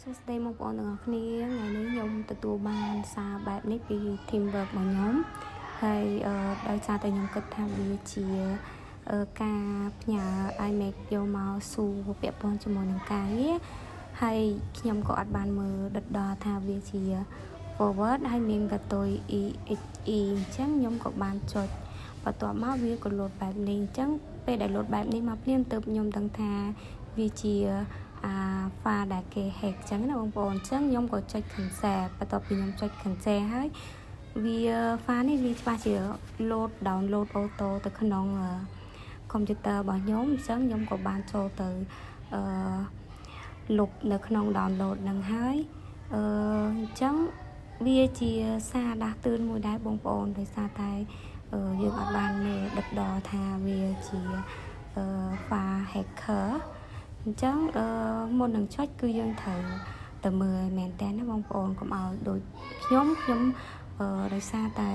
សួស្តីបងប្អូនទាំងអស់គ្នាថ្ងៃនេះខ្ញុំទទួលបានសារបែបនេះពី teamwork របស់ខ្ញុំហើយដោយសារតែខ្ញុំគិតថាវាជាការផ្ញើ iMac យកមកសួរពាក់ព័ន្ធជាមួយនឹងការងារហើយខ្ញុំក៏អត់បានមើលដិតដល់ថាវាជា forward ហើយមានកតុយ exe អញ្ចឹងខ្ញុំក៏បានចុចបន្ទាប់មកវាក៏ load បែបនេះអញ្ចឹងពេលដែល load បែបនេះមកភ្លាមទៅខ្ញុំដឹងថាវាជាfile ដែលគេ hack ចឹងណាបងប្អូនអញ្ចឹងខ្ញុំក៏ចុច cancel បន្ទាប់ពីខ្ញុំចុច cancel ហើយវា file នេះវាច្បាស់ជា load download auto ទៅក្នុង computer របស់ខ្ញុំអញ្ចឹងខ្ញុំក៏បានចូលទៅលុបនៅក្នុង download នឹងហើយអញ្ចឹងវាជាសារដាស់តឿនមួយដែរបងប្អូនដោយសារតែយើងអត់បានមើលដិតដល់ថាវាជា file hacker អញ្ចឹងមុននឹងចុចគឺយើងត្រូវទៅមើលមែនតើណាបងប្អូនកុំឲ្យដូចខ្ញុំដោយសារតែ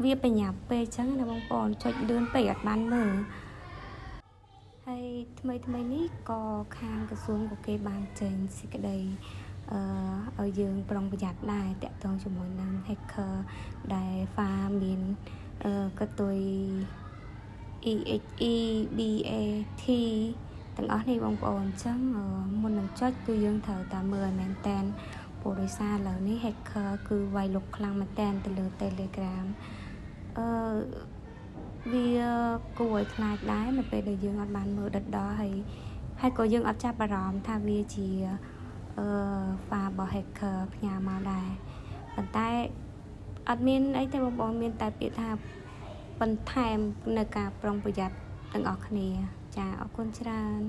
វាបញ្ញាប់ពេកអញ្ចឹងណាបងប្អូនចុចលឿនពេកអត់បានមើលហើយថ្មីនេះក៏ខាងក្រសួងក៏គេបានចេញសេចក្តីឲ្យយើងប្រុងប្រយ័ត្នដែរតាក់ទងជាមួយនឹង hacker ដែល file មានកតុយ exe bat ទាំងអស់នេះបងប្អូនអញ្ចឹងមុននឹងចុចគឺយើងត្រូវតែមើលមែនតែនព្រោះដោយសារឥឡូវនេះ hacker គឺវាយលុកខ្លាំងមែនតែនទៅលើ Telegram វាគួរឲ្យខ្លាចដែរនៅពេលដែលយើងអត់បានមើលដិតដល់ហើយក៏យើងអត់ចាប់អារម្មណ៍ថាវាជាfile របស់ hacker ផ្ញើមកដែរប៉ុន្តែអត់មានអីទេបងប្អូនមានតែពាក្យថាបន្ថែមនៅការប្រុងប្រយ័ត្នទាំងអស់គ្នាចាអរគុណច្រើន